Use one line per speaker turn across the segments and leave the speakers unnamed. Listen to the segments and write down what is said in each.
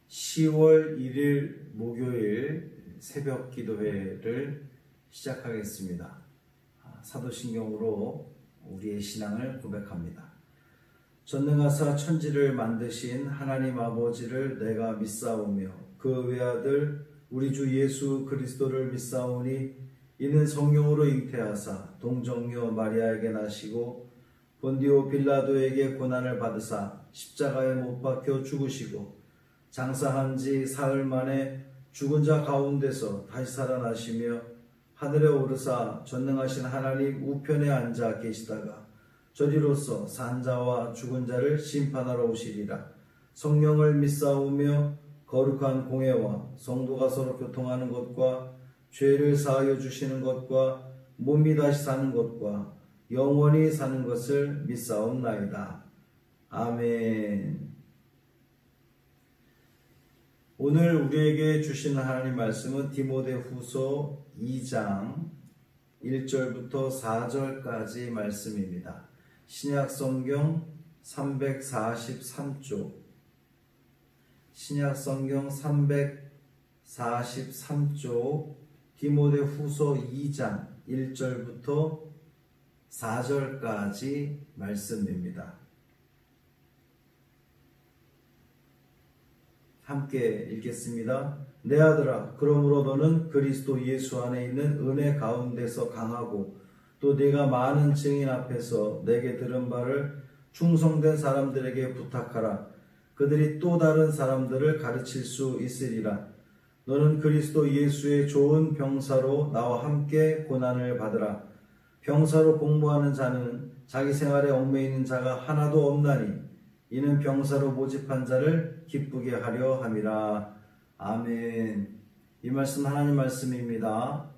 10월 1일 목요일 새벽 기도회를 시작하겠습니다. 사도신경으로 우리의 신앙을 고백합니다. 전능하사 천지를 만드신 하나님 아버지를 내가 믿사오며 그 외아들 우리 주 예수 그리스도를 믿사오니 이는 성령으로 잉태하사 동정녀 마리아에게 나시고 본디오 빌라도에게 고난을 받으사 십자가에 못 박혀 죽으시고 장사한 지 사흘 만에 죽은 자 가운데서 다시 살아나시며 하늘에 오르사 전능하신 하나님 우편에 앉아 계시다가 저리로서 산 자와 죽은 자를 심판하러 오시리라. 성령을 믿사오며 거룩한 공회와 성도가 서로 교통하는 것과 죄를 사하여 주시는 것과 몸이 다시 사는 것과 영원히 사는 것을 믿사옵나이다. 아멘. 오늘 우리에게 주시는 하나님 말씀은 디모데후서 2장 1절부터 4절까지 말씀입니다. 신약성경 343쪽, 신약성경 343쪽 디모데후서 2장 1절부터 4절까지 말씀입니다. 함께 읽겠습니다. 내 아들아, 그러므로 너는 그리스도 예수 안에 있는 은혜 가운데서 강하고 또 네가 많은 증인 앞에서 내게 들은 바를 충성된 사람들에게 부탁하라. 그들이 또 다른 사람들을 가르칠 수 있으리라. 너는 그리스도 예수의 좋은 병사로 나와 함께 고난을 받으라. 병사로 공부하는 자는 자기 생활에 얽매이는 자가 하나도 없나니 이는 병사로 모집한 자를 기쁘게 하려 함이라. 아멘. 이 말씀 하나님 말씀입니다.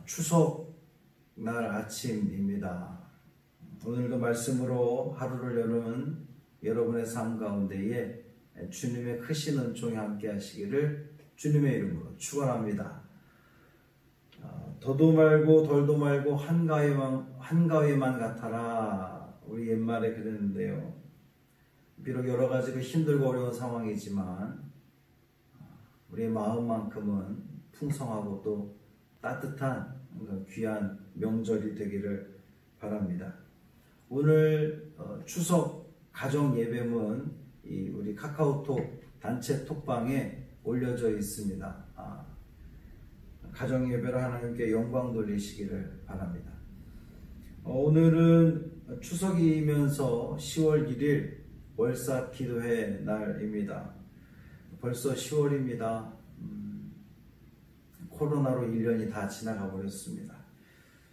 추석날 아침입니다. 오늘도 말씀으로 하루를 여는 여러분의 삶 가운데에 주님의 크신 은총이 함께 하시기를 주님의 이름으로 축원합니다. 더도 말고 덜도 말고 한가위만 같아라. 우리 옛말에 그랬는데요. 비록 여러 가지로 힘들고 어려운 상황이지만 우리의 마음만큼은 풍성하고 또 따뜻한 귀한 명절이 되기를 바랍니다. 오늘 추석 가정 예배문 우리 카카오톡 단체 톡방에 올려져 있습니다. 가정 예배를 하나님께 영광 돌리시기를 바랍니다. 오늘은 추석이면서 10월 1일 월삭 기도회 날입니다. 벌써 10월입니다. 코로나로 1년이 다 지나가 버렸습니다.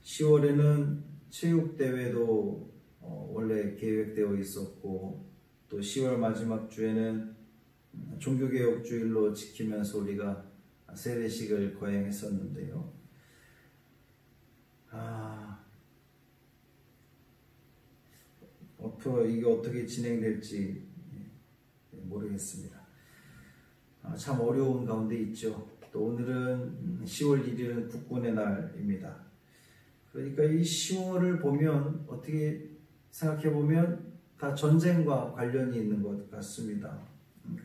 10월에는 체육대회도 원래 계획되어 있었고 또 10월 마지막 주에는 종교개혁주일로 지키면서 우리가 세례식을 거행했었는데요. 앞으로 이게 어떻게 진행될지 모르겠습니다. 참 어려운 가운데 있죠. 또 오늘은 10월 1일은 국군의 날입니다. 그러니까 이 10월을 보면 어떻게 생각해 보면 다 전쟁과 관련이 있는 것 같습니다.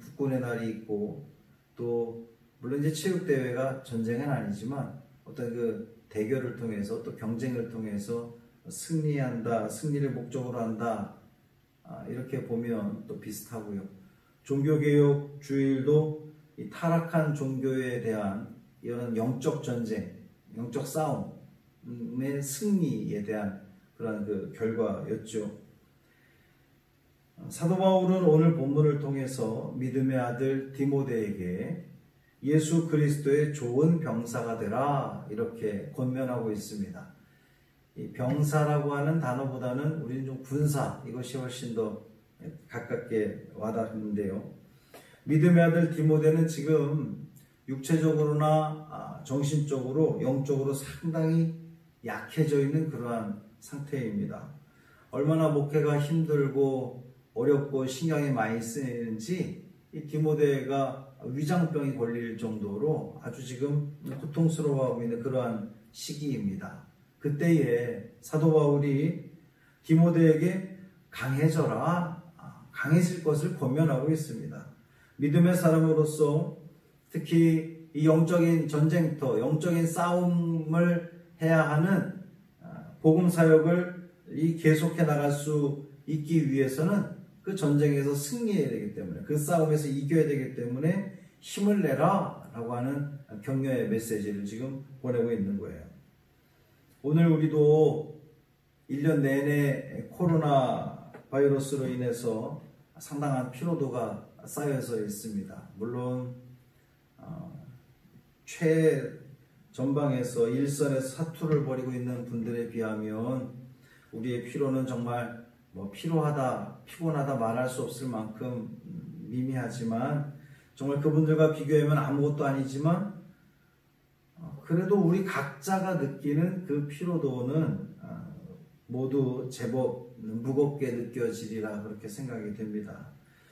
국군의 날이 있고 또 물론 이제 체육대회가 전쟁은 아니지만 어떤 그 대결을 통해서 또 경쟁을 통해서 승리한다, 승리를 목적으로 한다, 이렇게 보면 또 비슷하고요. 종교개혁 주일도 이 타락한 종교에 대한 이런 영적 전쟁, 영적 싸움의 승리에 대한 그런 그 결과였죠. 사도 바울은 오늘 본문을 통해서 믿음의 아들 디모데에게 예수 그리스도의 좋은 병사가 되라 이렇게 권면하고 있습니다. 이 병사라고 하는 단어보다는 우리는 좀 군사, 이것이 훨씬 더 가깝게 와닿는데요. 믿음의 아들 디모데는 지금 육체적으로나 정신적으로, 영적으로 상당히 약해져 있는 그러한 상태입니다. 얼마나 목회가 힘들고 어렵고 신경이 많이 쓰이는지 이 디모데가 위장병이 걸릴 정도로 아주 지금 고통스러워하고 있는 그러한 시기입니다. 그때에 사도 바울이 디모데에게 강해져라, 강해질 것을 권면하고 있습니다. 믿음의 사람으로서 특히 이 영적인 전쟁터, 영적인 싸움을 해야 하는 복음 사역을 계속해 나갈 수 있기 위해서는 그 전쟁에서 승리해야 되기 때문에, 그 싸움에서 이겨야 되기 때문에 힘을 내라 라고 하는 격려의 메시지를 지금 보내고 있는 거예요. 오늘 우리도 1년 내내 코로나 바이러스로 인해서 상당한 피로도가 쌓여서 있습니다. 물론 최전방에서 일선에서 사투를 벌이고 있는 분들에 비하면 우리의 피로는 정말 피로하다, 피곤하다 말할 수 없을 만큼 미미하지만, 정말 그분들과 비교하면 아무것도 아니지만 그래도 우리 각자가 느끼는 그 피로도는 모두 제법 무겁게 느껴지리라 그렇게 생각이 됩니다.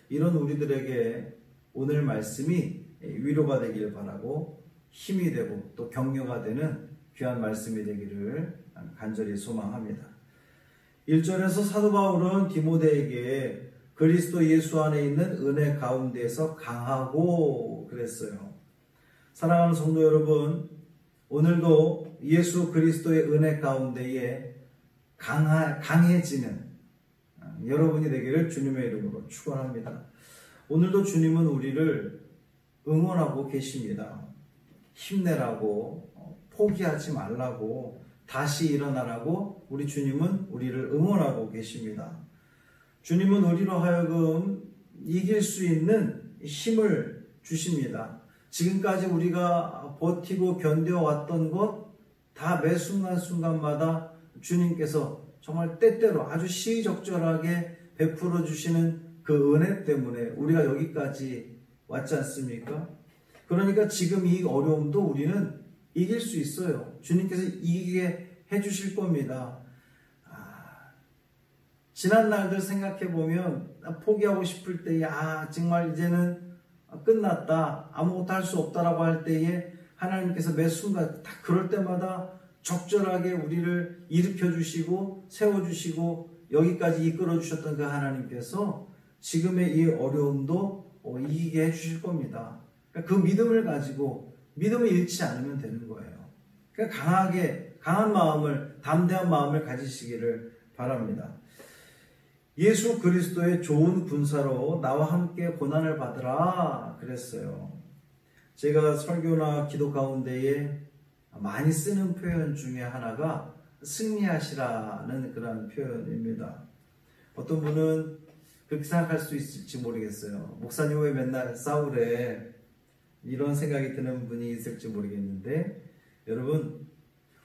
이런 우리들에게 오늘 말씀이 위로가 되길 바라고 힘이 되고 또 격려가 되는 귀한 말씀이 되기를 간절히 소망합니다. 1절에서 사도 바울은 디모데에게 그리스도 예수 안에 있는 은혜 가운데에서 강하고 그랬어요. 사랑하는 성도 여러분, 오늘도 예수 그리스도의 은혜 가운데에 강해지는 여러분이 되기를 주님의 이름으로 축원합니다. 오늘도 주님은 우리를 응원하고 계십니다. 힘내라고, 포기하지 말라고, 다시 일어나라고 우리 주님은 우리를 응원하고 계십니다. 주님은 우리로 하여금 이길 수 있는 힘을 주십니다. 지금까지 우리가 버티고 견뎌왔던 것 다 매 순간순간마다 주님께서 정말 때때로 아주 시의적절하게 베풀어 주시는 그 은혜 때문에 우리가 여기까지 왔지 않습니까? 그러니까 지금 이 어려움도 우리는 이길 수 있어요. 주님께서 이기게 해주실 겁니다. 지난 날들 생각해보면 포기하고 싶을 때에 정말 이제는 끝났다, 아무것도 할 수 없다라고 할 때에 하나님께서 매 순간 딱 그럴 때마다 적절하게 우리를 일으켜주시고 세워주시고 여기까지 이끌어주셨던 그 하나님께서 지금의 이 어려움도 이기게 해주실 겁니다. 그러니까 그 믿음을 가지고 믿음을 잃지 않으면 되는 거예요. 그러니까 강한 마음을, 담대한 마음을 가지시기를 바랍니다. 예수 그리스도의 좋은 군사로 나와 함께 고난을 받으라 그랬어요. 제가 설교나 기도 가운데에 많이 쓰는 표현 중에 하나가 승리하시라는 그런 표현입니다. 어떤 분은 그렇게 생각할 수 있을지 모르겠어요. 목사님 왜 맨날 싸우래? 이런 생각이 드는 분이 있을지 모르겠는데, 여러분,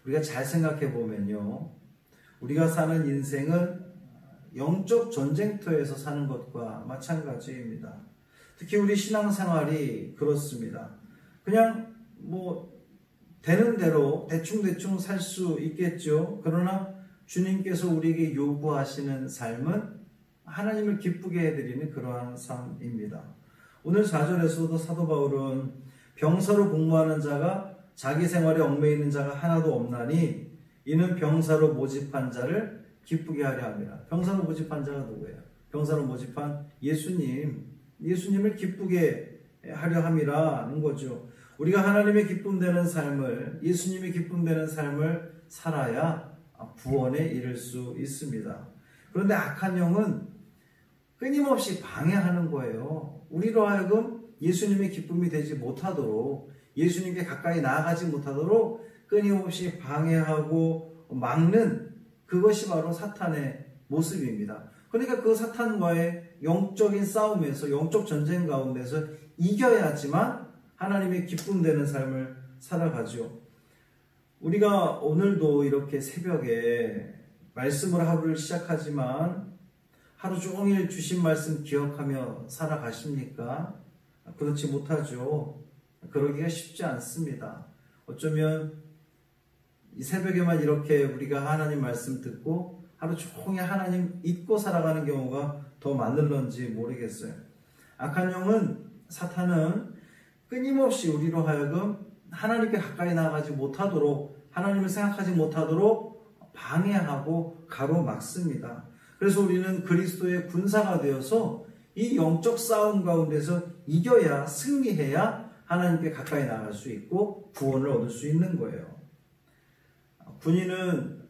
우리가 잘 생각해 보면요, 우리가 사는 인생은 영적 전쟁터에서 사는 것과 마찬가지입니다. 특히 우리 신앙생활이 그렇습니다. 그냥 되는 대로 대충 살 수 있겠죠. 그러나 주님께서 우리에게 요구하시는 삶은 하나님을 기쁘게 해드리는 그러한 삶입니다. 오늘 4절에서도 사도 바울은 병사로 복무하는 자가 자기 생활에 얽매이는 자가 하나도 없나니 이는 병사로 모집한 자를 기쁘게 하려 합니다. 병사로 모집한 자가 누구예요? 병사로 모집한 예수님을 기쁘게 하려 함이라는 거죠. 우리가 하나님의 기쁨 되는 삶을, 예수님의 기쁨 되는 삶을 살아야 구원에 이를 수 있습니다. 그런데 악한 영은 끊임없이 방해하는 거예요. 우리로 하여금 예수님의 기쁨이 되지 못하도록, 예수님께 가까이 나아가지 못하도록 끊임없이 방해하고 막는, 그것이 바로 사탄의 모습입니다. 그러니까 그 사탄과의 영적인 싸움에서, 영적 전쟁 가운데서 이겨야지만 하나님의 기쁨 되는 삶을 살아가죠. 우리가 오늘도 이렇게 새벽에 말씀으로 하루를 시작하지만 하루 종일 주신 말씀 기억하며 살아가십니까? 그렇지 못하죠. 그러기가 쉽지 않습니다. 어쩌면 이 새벽에만 이렇게 우리가 하나님 말씀 듣고 하루 종일 하나님 잊고 살아가는 경우가 더 많을런지 모르겠어요. 악한 영은, 사탄은 끊임없이 우리로 하여금 하나님께 가까이 나아가지 못하도록, 하나님을 생각하지 못하도록 방해하고 가로막습니다. 그래서 우리는 그리스도의 군사가 되어서 이 영적 싸움 가운데서 이겨야, 승리해야 하나님께 가까이 나갈 수 있고 구원을 얻을 수 있는 거예요. 군인은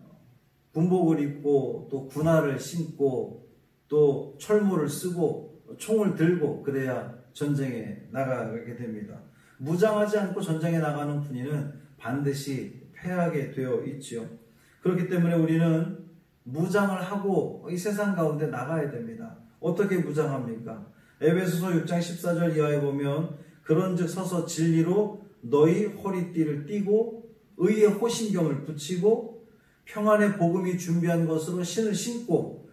군복을 입고 또 군화를 신고 또 철모를 쓰고 총을 들고 그래야 전쟁에 나가게 됩니다. 무장하지 않고 전쟁에 나가는 군인은 반드시 패하게 되어 있지요. 그렇기 때문에 우리는 무장을 하고 이 세상 가운데 나가야 됩니다. 어떻게 무장합니까? 에베소서 6장 14절 이하에 보면 그런즉 서서 진리로 너희 허리띠를 띠고 의의 호신경을 붙이고 평안의 복음이 준비한 것으로 신을 신고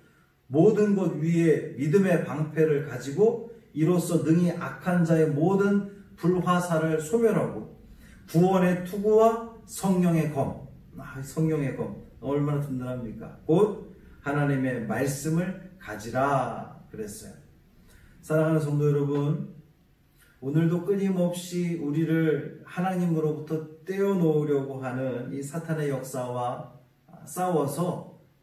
모든 것 위에 믿음의 방패를 가지고 이로써 능히 악한 자의 모든 불화살을 소멸하고 구원의 투구와 성령의 검, 성령의 검 얼마나 든든합니까? 곧 하나님의 말씀을 가지라 그랬어요. 사랑하는 성도 여러분, 오늘도 끊임없이 우리를 하나님으로부터 떼어놓으려고 하는 이 사탄의 역사와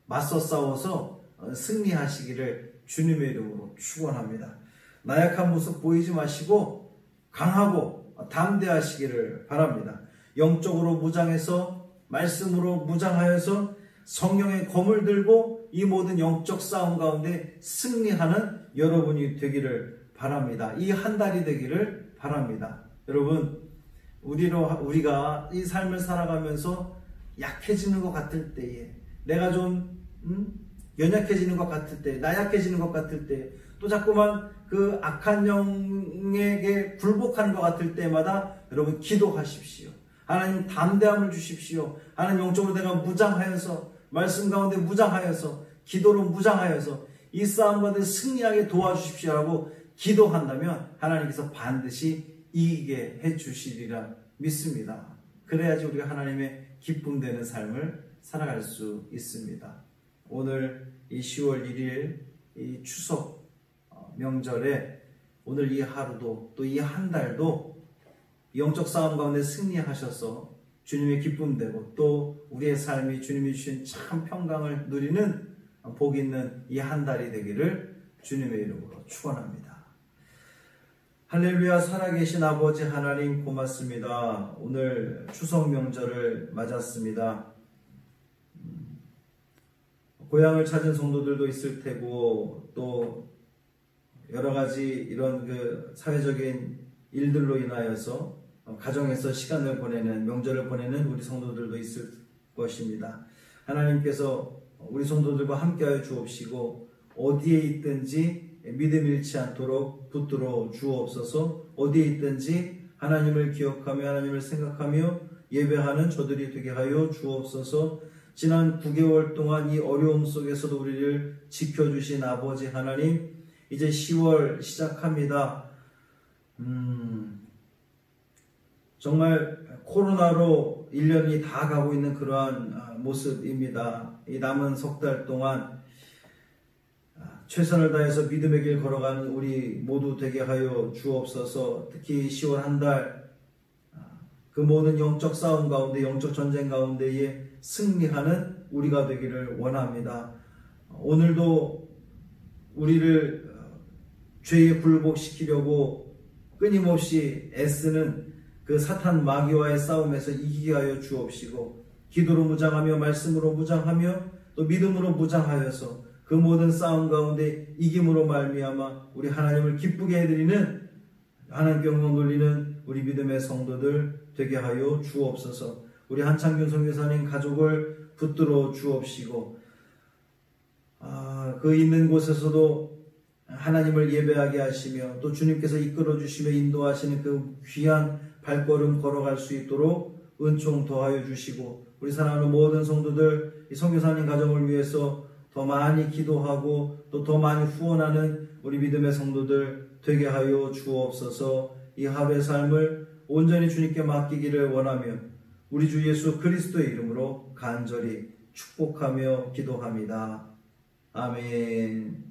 맞서 싸워서 승리하시기를 주님의 이름으로 축원합니다. 나약한 모습 보이지 마시고 강하고 담대하시기를 바랍니다. 영적으로 무장해서 말씀으로 무장하여서 성령의 검을 들고 이 모든 영적 싸움 가운데 승리하는 여러분이 되기를 바랍니다. 이 한 달이 되기를 바랍니다. 여러분, 우리가 이 삶을 살아가면서 약해지는 것 같을 때에, 내가 좀 연약해지는 것 같을 때, 나약해지는 것 같을 때, 또 자꾸만 그 악한 영에게 굴복하는 것 같을 때마다 여러분 기도하십시오. 하나님 담대함을 주십시오. 하나님 영적으로 내가 무장하여서, 말씀 가운데 무장하여서, 기도로 무장하여서 이 싸움 가운데 승리하게 도와주십시오 라고 기도한다면 하나님께서 반드시 이기게 해주시리라 믿습니다. 그래야지 우리가 하나님의 기쁨되는 삶을 살아갈 수 있습니다. 오늘 이 10월 1일 이 추석 명절에 오늘 이 하루도 또 이 한 달도 영적 싸움 가운데 승리하셔서 주님의 기쁨되고 또 우리의 삶이 주님이 주신 참 평강을 누리는 복 있는 이 한 달이 되기를 주님의 이름으로 축원합니다. 할렐루야. 살아계신 아버지 하나님 고맙습니다. 오늘 추석 명절을 맞았습니다. 고향을 찾은 성도들도 있을 테고 또 여러 가지 이런 그 사회적인 일들로 인하여서 가정에서 시간을 보내는, 명절을 보내는 우리 성도들도 있을 것입니다. 하나님께서 우리 성도들과 함께하여 주옵시고 어디에 있든지 믿음 잃지 않도록 붙들어 주옵소서. 어디에 있든지 하나님을 기억하며 하나님을 생각하며 예배하는 저들이 되게 하여 주옵소서. 지난 9개월 동안 이 어려움 속에서도 우리를 지켜주신 아버지 하나님, 이제 10월 시작합니다. 정말 코로나로 1년이 다 가고 있는 그러한 모습입니다. 이 남은 석 달 동안 최선을 다해서 믿음의 길 걸어가는 우리 모두 되게 하여 주옵소서. 특히 10월 한 달 그 모든 영적 싸움 가운데, 영적 전쟁 가운데에 승리하는 우리가 되기를 원합니다. 오늘도 우리를 죄에 굴복시키려고 끊임없이 애쓰는 그 사탄 마귀와의 싸움에서 이기게 하여 주옵시고, 기도로 무장하며 말씀으로 무장하며 또 믿음으로 무장하여서 그 모든 싸움 가운데 이김으로 말미암아 우리 하나님을 기쁘게 해드리는, 하나님께 영광 돌리는 우리 믿음의 성도들 되게 하여 주옵소서. 우리 한창균 선교사님 가족을 붙들어 주옵시고, 그 있는 곳에서도 하나님을 예배하게 하시며 또 주님께서 이끌어 주시며 인도하시는 그 귀한 발걸음 걸어갈 수 있도록 은총 더하여 주시고, 우리 사랑하는 모든 성도들 이 선교사님 가정을 위해서 더 많이 기도하고 또 더 많이 후원하는 우리 믿음의 성도들 되게 하여 주옵소서. 이 하루의 삶을 온전히 주님께 맡기기를 원하며 우리 주 예수 그리스도의 이름으로 간절히 축복하며 기도합니다. 아멘.